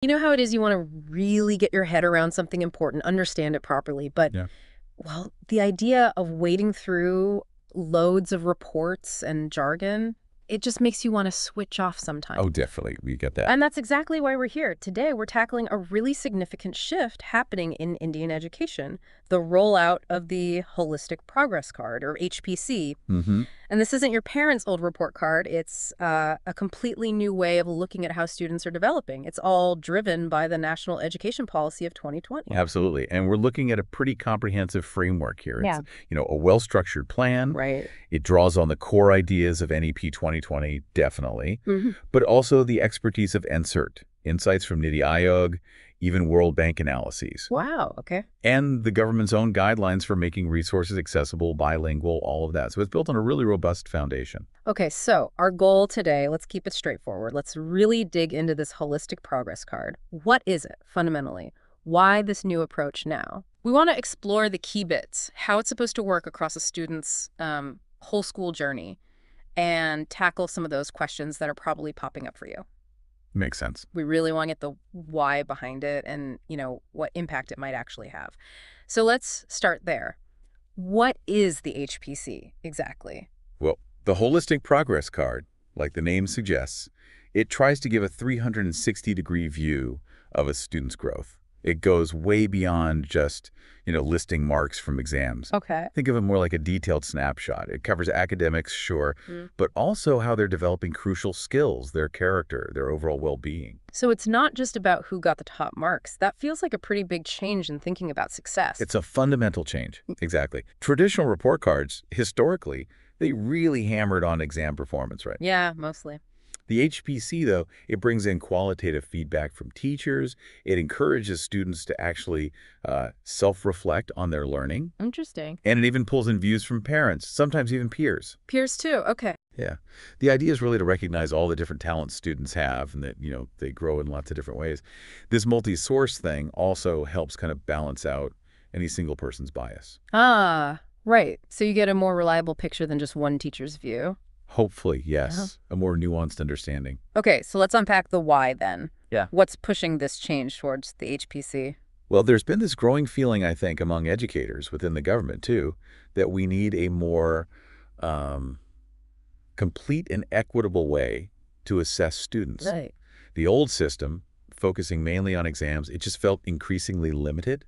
You know how it is, you want to really get your head around something important, understand it properly, but, Yeah. well, the idea of wading through loads of reports and jargon, it just makes you want to switch off sometimes. Oh, definitely. We get that. And that's exactly why we're here. Today, we're tackling a really significant shift happening in Indian education, the rollout of the Holistic Progress Card, or HPC. Mm-hmm. And this isn't your parents' old report card. It's a completely new way of looking at how students are developing. It's all driven by the National Education Policy of 2020. Absolutely. And we're looking at a pretty comprehensive framework here. Yeah. It's, a well-structured plan. Right. It draws on the core ideas of NEP 2020, definitely, Mm-hmm. but also the expertise of NCERT, insights from Niti Aayog, even World Bank analyses, Wow. Okay. and the government's own guidelines for making resources accessible, bilingual, all of that. So it's built on a really robust foundation. Okay, so our goal today, let's keep it straightforward. Let's really dig into this holistic progress card. What is it, fundamentally? Why this new approach now? We want to explore the key bits, how it's supposed to work across a student's whole school journey, and tackle some of those questions that are probably popping up for you. Makes sense. We really want to get the why behind it and, what impact it might actually have. So let's start there. What is the HPC exactly? Well, the Holistic Progress Card, like the name suggests, it tries to give a 360-degree view of a student's growth. It goes way beyond just, listing marks from exams. Okay. Think of it more like a detailed snapshot. It covers academics, sure, but also how they're developing crucial skills, their character, their overall well-being. So it's not just about who got the top marks. That feels like a pretty big change in thinking about success. It's a fundamental change. Exactly. Traditional report cards, historically, they really hammered on exam performance, right? Yeah, mostly. The HPC, though, it brings in qualitative feedback from teachers. It encourages students to actually self-reflect on their learning. Interesting. And it even pulls in views from parents, sometimes even peers. Peers too. Okay. Yeah. The idea is really to recognize all the different talents students have and that, they grow in lots of different ways. This multi-source thing also helps kind of balance out any single person's bias. Ah, right. So you get a more reliable picture than just one teacher's view. Hopefully, yes. A more nuanced understanding. Okay, so let's unpack the why then. Yeah. What's pushing this change towards the HPC? Well, there's been this growing feeling, I think, among educators within the government, too, that we need a more complete and equitable way to assess students. Right. The old system, focusing mainly on exams, it just felt increasingly limited.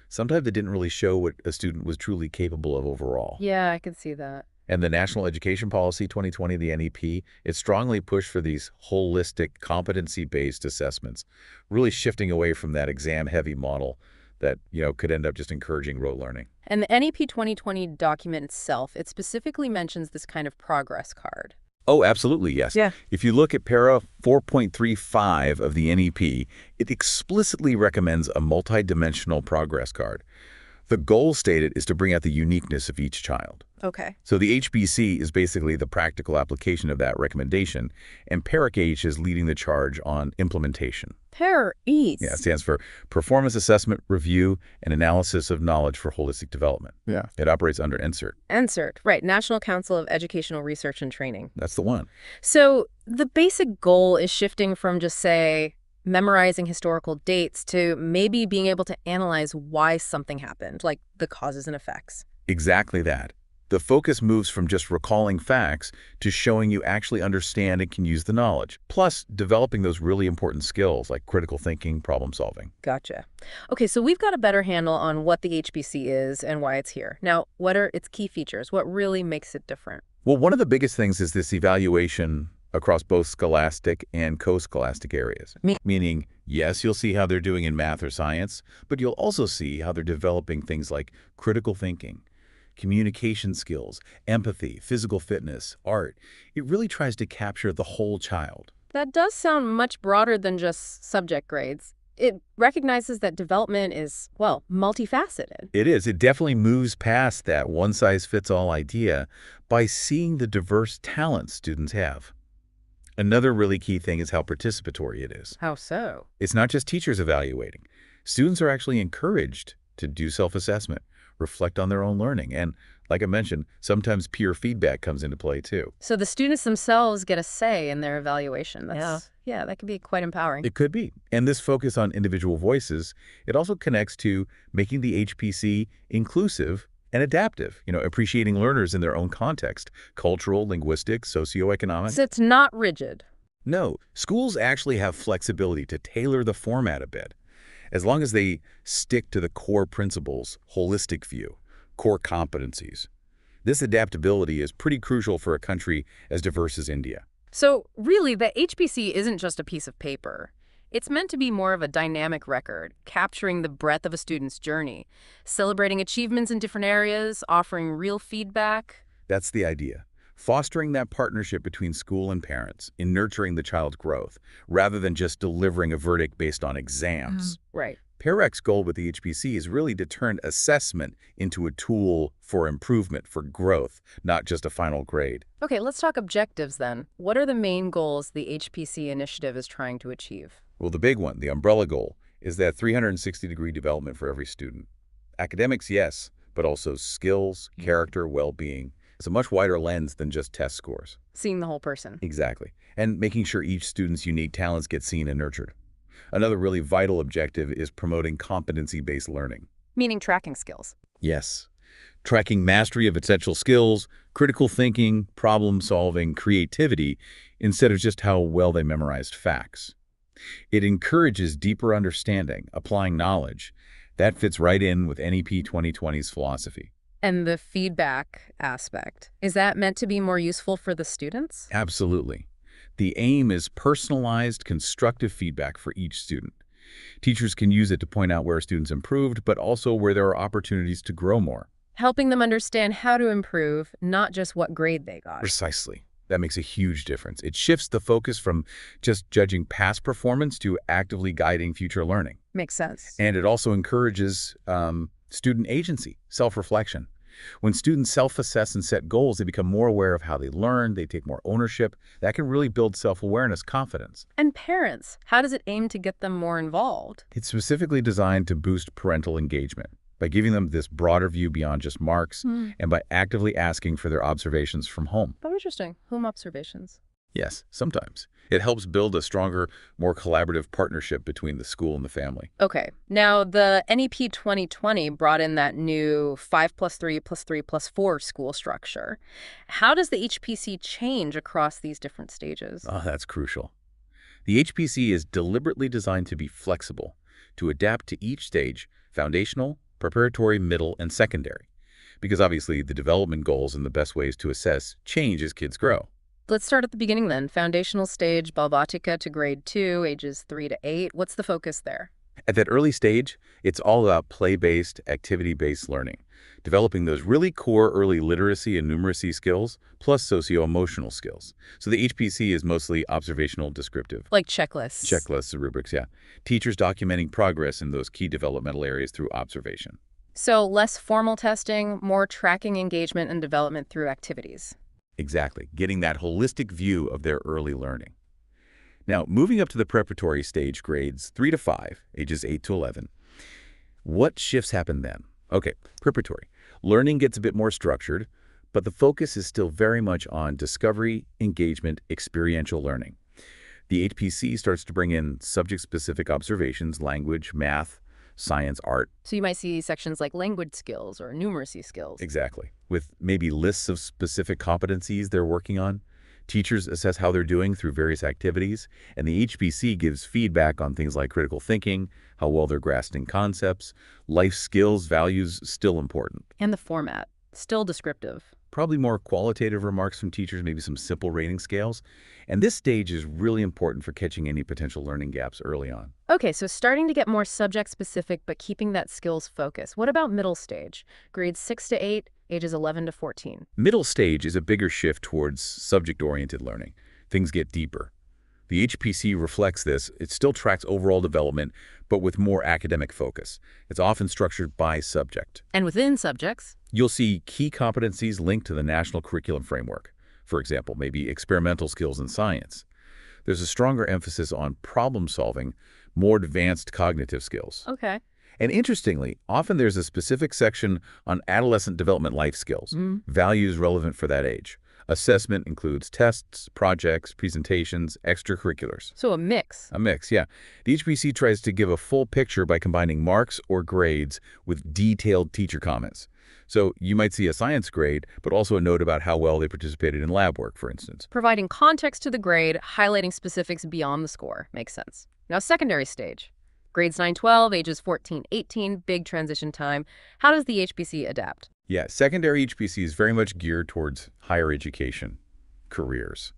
Sometimes it didn't really show what a student was truly capable of overall. Yeah, I can see that. And the National Education Policy 2020, the NEP, it strongly pushed for these holistic, competency-based assessments, really shifting away from that exam-heavy model that, could end up just encouraging rote learning. And the NEP 2020 document itself, it specifically mentions this kind of progress card. Oh, absolutely, yes. Yeah. If you look at para 4.35 of the NEP, it explicitly recommends a multidimensional progress card. The goal stated is to bring out the uniqueness of each child. Okay. So the HPC is basically the practical application of that recommendation, and PARAKH is leading the charge on implementation. PARAKH. Yeah, it stands for Performance Assessment, Review, and Analysis of Knowledge for Holistic Development. Yeah. It operates under NCERT. NCERT, right, National Council of Educational Research and Training. That's the one. So the basic goal is shifting from just, say, memorizing historical dates to maybe being able to analyze why something happened, like the causes and effects. Exactly that. The focus moves from just recalling facts to showing you actually understand and can use the knowledge, plus developing those really important skills like critical thinking, problem solving. Gotcha. Okay, so we've got a better handle on what the HPC is and why it's here. Now, what are its key features? What really makes it different? Well, one of the biggest things is this evaluation across both scholastic and co-scholastic areas. Meaning, yes, you'll see how they're doing in math or science, but you'll also see how they're developing things like critical thinking, communication skills, empathy, physical fitness, art. It really tries to capture the whole child. That does sound much broader than just subject grades. It recognizes that development is, well, multifaceted. It is. It definitely moves past that one-size-fits-all idea by seeing the diverse talents students have. Another really key thing is how participatory it is. How so? It's not just teachers evaluating. Students are actually encouraged to do self-assessment, reflect on their own learning. And like I mentioned, sometimes peer feedback comes into play too. So the students themselves get a say in their evaluation. Yeah, that could be quite empowering. It could be. And this focus on individual voices, it also connects to making the HPC inclusive and adaptive, appreciating learners in their own context, cultural, linguistic, socioeconomic. So it's not rigid. No, schools actually have flexibility to tailor the format a bit, as long as they stick to the core principles, holistic view, core competencies. This adaptability is pretty crucial for a country as diverse as India. So really, the HPC isn't just a piece of paper. It's meant to be more of a dynamic record, capturing the breadth of a student's journey, celebrating achievements in different areas, offering real feedback. That's the idea. Fostering that partnership between school and parents in nurturing the child's growth, rather than just delivering a verdict based on exams. Right. PARAKH's goal with the HPC is really to turn assessment into a tool for improvement, for growth, not just a final grade. Okay, let's talk objectives then. What are the main goals the HPC initiative is trying to achieve? Well, the big one, the umbrella goal, is that 360-degree development for every student. Academics, yes, but also skills, character, well-being. It's a much wider lens than just test scores. Seeing the whole person. Exactly. And making sure each student's unique talents get seen and nurtured. Another really vital objective is promoting competency-based learning. Meaning tracking skills. Yes. Tracking mastery of essential skills, critical thinking, problem-solving, creativity, instead of just how well they memorized facts. It encourages deeper understanding, applying knowledge. That fits right in with NEP 2020's philosophy. And the feedback aspect, is that meant to be more useful for the students? Absolutely. The aim is personalized, constructive feedback for each student. Teachers can use it to point out where students improved, but also where there are opportunities to grow more. Helping them understand how to improve, not just what grade they got. Precisely. That makes a huge difference. It shifts the focus from just judging past performance to actively guiding future learning. Makes sense. And it also encourages student agency, self-reflection. When students self-assess and set goals, they become more aware of how they learn, they take more ownership. That can really build self-awareness, confidence. And parents, how does it aim to get them more involved? It's specifically designed to boost parental engagement by giving them this broader view beyond just marks and by actively asking for their observations from home. Oh, interesting. Home observations. Yes, sometimes. It helps build a stronger, more collaborative partnership between the school and the family. Okay. Now, the NEP 2020 brought in that new 5+3+3+4 school structure. How does the HPC change across these different stages? Oh, that's crucial. The HPC is deliberately designed to be flexible, to adapt to each stage, foundational, preparatory, middle, and secondary. Because obviously, the development goals and the best ways to assess change as kids grow. Let's start at the beginning then. Foundational stage, Balvatica to grade 2, ages 3 to 8. What's the focus there? At that early stage, it's all about play-based, activity-based learning, developing those really core early literacy and numeracy skills, plus socio-emotional skills. So the HPC is mostly observational descriptive. Like checklists. Checklists and rubrics, yeah. Teachers documenting progress in those key developmental areas through observation. So less formal testing, more tracking engagement and development through activities. Exactly, getting that holistic view of their early learning. Now, moving up to the preparatory stage grades 3 to 5, ages 8 to 11, what shifts happen then? Okay, preparatory. Learning gets a bit more structured, but the focus is still very much on discovery, engagement, experiential learning. The HPC starts to bring in subject-specific observations, language, math, science, art. So you might see sections like language skills or numeracy skills. Exactly. With maybe lists of specific competencies they're working on. Teachers assess how they're doing through various activities, and the HPC gives feedback on things like critical thinking, how well they're grasping concepts, life skills, values, still important. And the format, still descriptive. Probably more qualitative remarks from teachers, maybe some simple rating scales. And this stage is really important for catching any potential learning gaps early on. Okay, so starting to get more subject-specific, but keeping that skills focus. What about middle stage? Grades 6 to 8, ages 11 to 14. Middle stage is a bigger shift towards subject-oriented learning. Things get deeper. The HPC reflects this. It still tracks overall development, but with more academic focus. It's often structured by subject. And within subjects? You'll see key competencies linked to the National Curriculum Framework. For example, maybe experimental skills in science. There's a stronger emphasis on problem solving, more advanced cognitive skills. Okay. And interestingly, often there's a specific section on adolescent development life skills, values relevant for that age. Assessment includes tests, projects, presentations, extracurriculars. So a mix. A mix, yeah. The HPC tries to give a full picture by combining marks or grades with detailed teacher comments. So you might see a science grade, but also a note about how well they participated in lab work, for instance. Providing context to the grade, highlighting specifics beyond the score. Makes sense. Now, secondary stage. Grades 9-12, ages 14-18, big transition time. How does the HPC adapt? Yeah, secondary HPC is very much geared towards higher education, careers.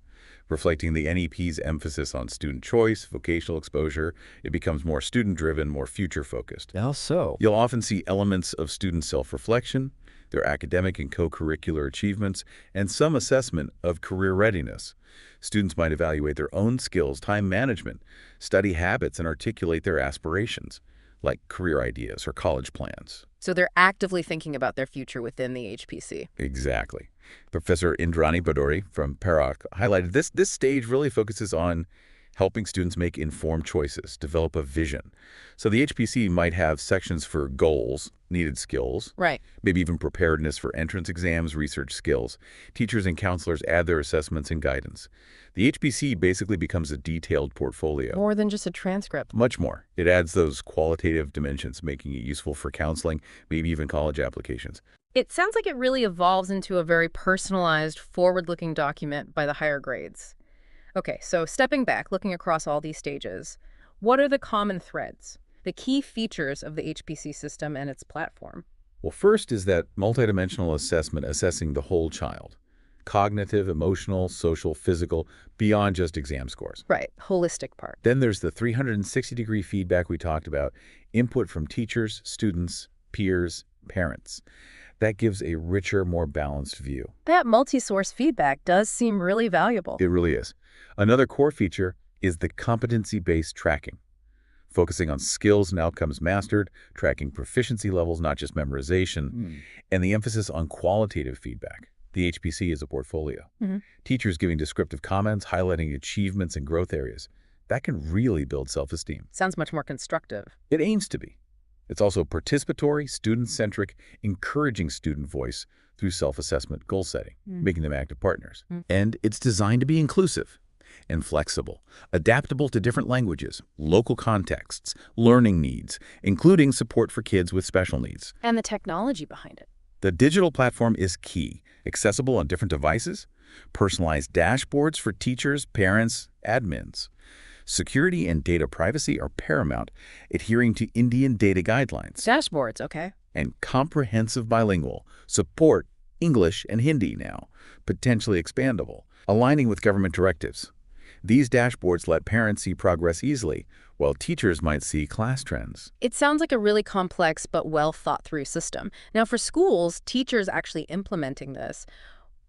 Reflecting the NEP's emphasis on student choice, vocational exposure, it becomes more student-driven, more future-focused. How so? You'll often see elements of student self-reflection, their academic and co-curricular achievements, and some assessment of career readiness. Students might evaluate their own skills, time management, study habits, and articulate their aspirations, like career ideas or college plans. So they're actively thinking about their future within the HPC. Exactly. Professor Indrani Bhadouri from PARAKH highlighted this stage really focuses on helping students make informed choices, develop a vision. So the HPC might have sections for goals, needed skills, Right. maybe even preparedness for entrance exams, research skills. Teachers and counselors add their assessments and guidance. The HPC basically becomes a detailed portfolio. More than just a transcript. Much more. It adds those qualitative dimensions, making it useful for counseling, maybe even college applications. It sounds like it really evolves into a very personalized, forward-looking document by the higher grades. Okay, so stepping back, looking across all these stages, what are the common threads, the key features of the HPC system and its platform? Well, first is that multidimensional assessment assessing the whole child. Cognitive, emotional, social, physical, beyond just exam scores. Right, holistic part. Then there's the 360-degree feedback we talked about, input from teachers, students, peers, parents. That gives a richer, more balanced view. That multi-source feedback does seem really valuable. It really is. Another core feature is the competency-based tracking, focusing on skills and outcomes mastered, tracking proficiency levels, not just memorization, and the emphasis on qualitative feedback. The HPC is a portfolio. Teachers giving descriptive comments, highlighting achievements and growth areas. That can really build self-esteem. Sounds much more constructive. It aims to be. It's also participatory, student-centric, encouraging student voice through self-assessment goal setting, making them active partners. And it's designed to be inclusive and flexible, adaptable to different languages, local contexts, learning needs, including support for kids with special needs. And the technology behind it. The digital platform is key, accessible on different devices, personalized dashboards for teachers, parents, admins. Security and data privacy are paramount, adhering to Indian data guidelines. Dashboards, okay. And comprehensive bilingual, support English and Hindi now, potentially expandable, aligning with government directives. These dashboards let parents see progress easily, while teachers might see class trends. It sounds like a really complex but well thought through system. Now for schools, teachers actually implementing this,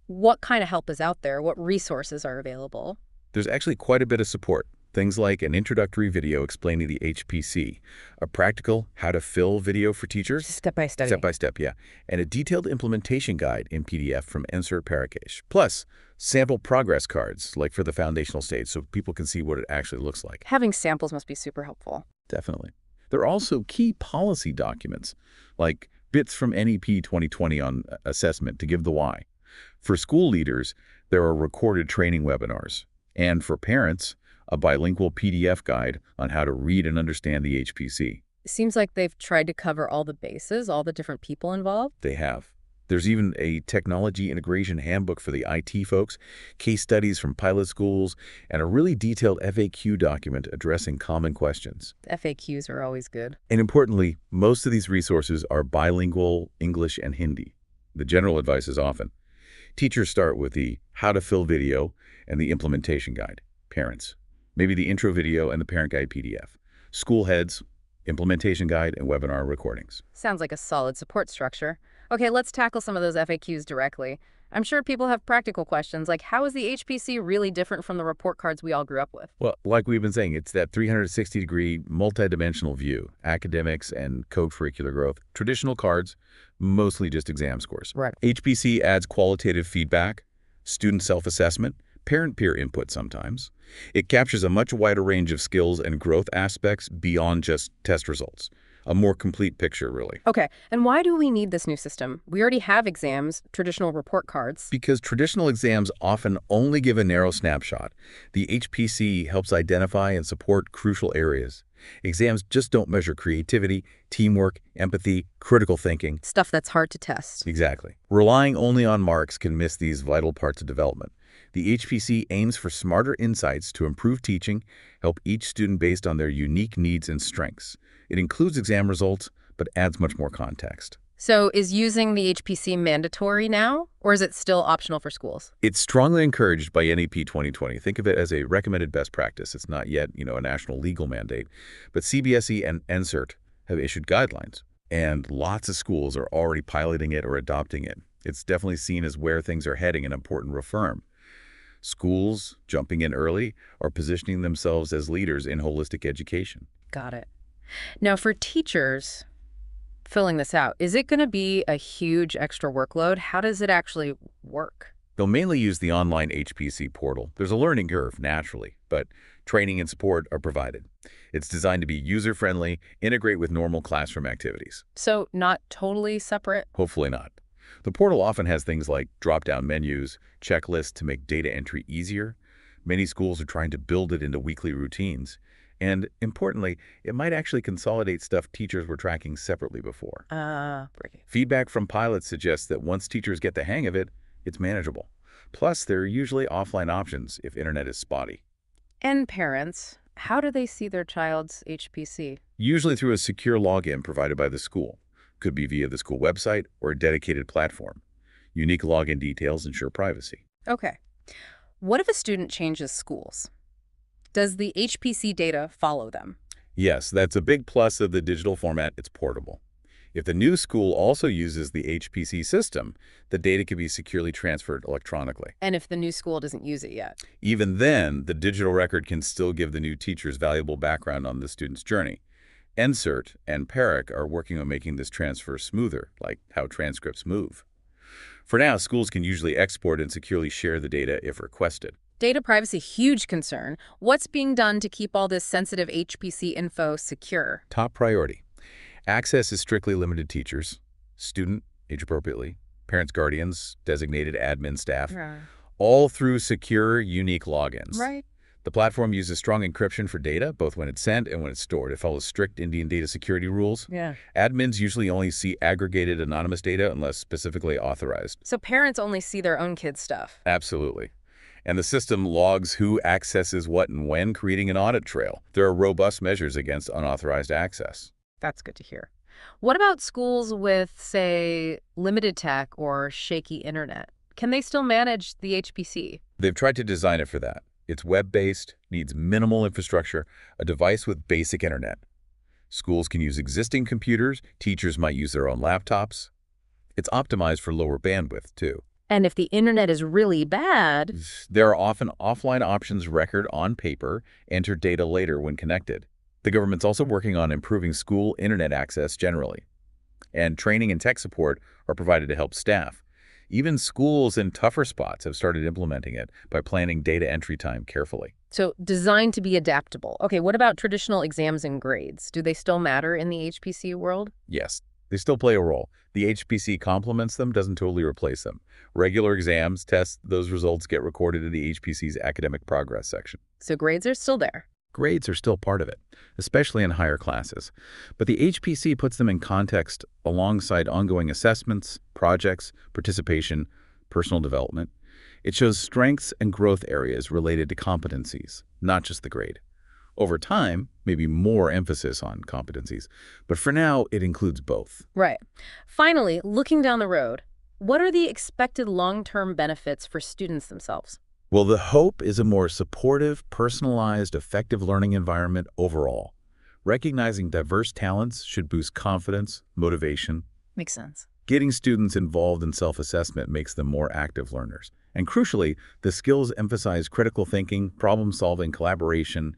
what kind of help is out there? What resources are available? There's actually quite a bit of support. Things like an introductory video explaining the HPC, a practical how-to-fill video for teachers. Step-by-step. Step-by-step, yeah. And a detailed implementation guide in PDF from NCERT PARAKH. Plus, sample progress cards, like for the foundational stage, so people can see what it actually looks like. Having samples must be super helpful. Definitely. There are also key policy documents, like bits from NEP 2020 on assessment to give the why. For school leaders, there are recorded training webinars. And for parents, a bilingual PDF guide on how to read and understand the HPC. It seems like they've tried to cover all the bases, all the different people involved. They have. There's even a technology integration handbook for the IT folks, case studies from pilot schools, and a really detailed FAQ document addressing common questions. FAQs are always good. And importantly, most of these resources are bilingual, English and Hindi. The general advice is often. Teachers start with the how to fill video and the implementation guide. Parents, maybe the intro video and the parent guide PDF. School heads, implementation guide, and webinar recordings. Sounds like a solid support structure. Okay, let's tackle some of those FAQs directly. I'm sure people have practical questions like, how is the HPC really different from the report cards we all grew up with? Well, like we've been saying, it's that 360-degree, multidimensional view, academics and co-curricular growth. Traditional cards, mostly just exam scores. Right. HPC adds qualitative feedback, student self-assessment, parent-peer input sometimes. It captures a much wider range of skills and growth aspects beyond just test results. A more complete picture, really. Okay, and why do we need this new system? We already have exams, traditional report cards. Because traditional exams often only give a narrow snapshot, the HPC helps identify and support crucial areas. Exams just don't measure creativity, teamwork, empathy, critical thinking. Stuff that's hard to test. Exactly. Relying only on marks can miss these vital parts of development. The HPC aims for smarter insights to improve teaching, help each student based on their unique needs and strengths. It includes exam results, but adds much more context. So is using the HPC mandatory now, or is it still optional for schools? It's strongly encouraged by NEP 2020. Think of it as a recommended best practice. It's not yet, a national legal mandate. But CBSE and NCERT have issued guidelines, and lots of schools are already piloting it or adopting it. It's definitely seen as where things are heading, an important reform. Schools, jumping in early, are positioning themselves as leaders in holistic education. Got it. Now, for teachers filling this out, is it going to be a huge extra workload? How does it actually work? They'll mainly use the online HPC portal. There's a learning curve, naturally, but training and support are provided. It's designed to be user-friendly, integrate with normal classroom activities. So not totally separate? Hopefully not. The portal often has things like drop-down menus, checklists to make data entry easier. Many schools are trying to build it into weekly routines. And importantly, it might actually consolidate stuff teachers were tracking separately before. Right. Feedback from pilots suggests that once teachers get the hang of it, it's manageable. Plus, there are usually offline options if internet is spotty. And parents, how do they see their child's HPC? Usually through a secure login provided by the school. Could be via the school website or a dedicated platform. Unique login details ensure privacy. Okay. What if a student changes schools? Does the HPC data follow them? Yes, that's a big plus of the digital format. It's portable. If the new school also uses the HPC system, the data can be securely transferred electronically. And if the new school doesn't use it yet? Even then, the digital record can still give the new teachers valuable background on the student's journey. NCERT and PARAKH are working on making this transfer smoother, like how transcripts move. For now, schools can usually export and securely share the data if requested. Data privacy, huge concern. What's being done to keep all this sensitive HPC info secure? Top priority. Access is strictly limited to teachers, student, age appropriately, parents, guardians, designated admin staff, all through secure, unique logins. Right. The platform uses strong encryption for data, both when it's sent and when it's stored. It follows strict Indian data security rules. Yeah. Admins usually only see aggregated anonymous data unless specifically authorized. So parents only see their own kids' stuff? Absolutely. And the system logs who accesses what and when, creating an audit trail. There are robust measures against unauthorized access. That's good to hear. What about schools with, say, limited tech or shaky internet? Can they still manage the HPC? They've tried to design it for that. It's web-based, needs minimal infrastructure, a device with basic internet. Schools can use existing computers, teachers might use their own laptops. It's optimized for lower bandwidth, too. And if the internet is really bad? There are often offline options record on paper, enter data later when connected. The government's also working on improving school internet access generally. And training and tech support are provided to help staff. Even schools in tougher spots have started implementing it by planning data entry time carefully. So designed to be adaptable. Okay, what about traditional exams and grades? Do they still matter in the HPC world? Yes, they still play a role. The HPC complements them, doesn't totally replace them. Regular exams, tests, those results get recorded in the HPC's academic progress section. So grades are still there. Grades are still part of it, especially in higher classes. But the HPC puts them in context alongside ongoing assessments, projects, participation, personal development. It shows strengths and growth areas related to competencies, not just the grade. Over time, maybe more emphasis on competencies, but for now, it includes both. Right. Finally, looking down the road, what are the expected long-term benefits for students themselves? Well, the hope is a more supportive, personalized, effective learning environment overall. Recognizing diverse talents should boost confidence, motivation. Makes sense. Getting students involved in self-assessment makes them more active learners. And crucially, the skills emphasize critical thinking, problem-solving, collaboration.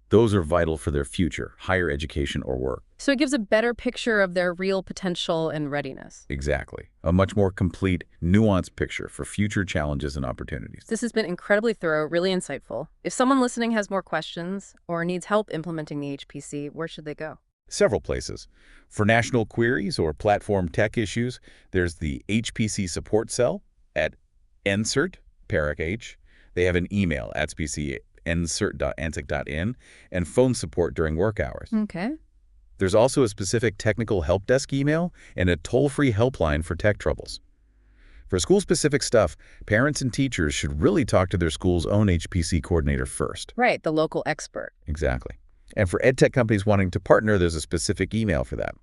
Those are vital for their future, higher education or work. So it gives a better picture of their real potential and readiness. Exactly. A much more complete, nuanced picture for future challenges and opportunities. This has been incredibly thorough, really insightful. If someone listening has more questions or needs help implementing the HPC, where should they go? Several places. For national queries or platform tech issues, there's the HPC support cell at NCERT, PARAKH. They have an email at hpc@ncert.ansec.in and phone support during work hours. Okay. There's also a specific technical help desk email and a toll-free helpline for tech troubles. For school-specific stuff, parents and teachers should really talk to their school's own HPC coordinator first. Right, the local expert. Exactly. And for edtech companies wanting to partner, there's a specific email for that.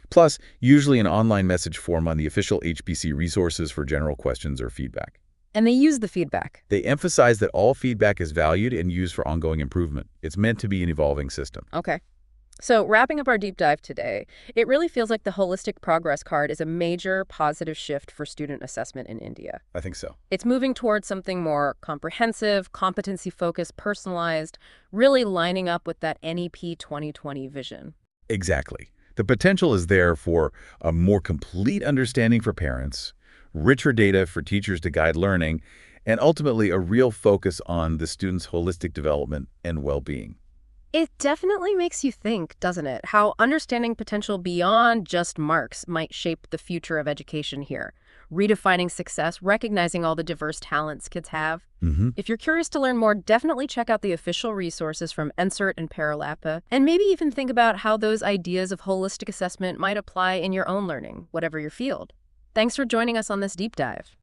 Plus, usually an online message form on the official HPC resources for general questions or feedback. And they use the feedback. They emphasize that all feedback is valued and used for ongoing improvement. It's meant to be an evolving system. Okay. So wrapping up our deep dive today, it really feels like the holistic progress card is a major positive shift for student assessment in India. I think so. It's moving towards something more comprehensive, competency-focused, personalized, really lining up with that NEP 2020 vision. Exactly. The potential is there for a more complete understanding for parents, richer data for teachers to guide learning, and ultimately a real focus on the student's holistic development and well-being. It definitely makes you think, doesn't it, how understanding potential beyond just marks might shape the future of education here, redefining success, recognizing all the diverse talents kids have. If you're curious to learn more, definitely check out the official resources from NCERT and PARAKH, and maybe even think about how those ideas of holistic assessment might apply in your own learning, whatever your field. Thanks for joining us on this deep dive.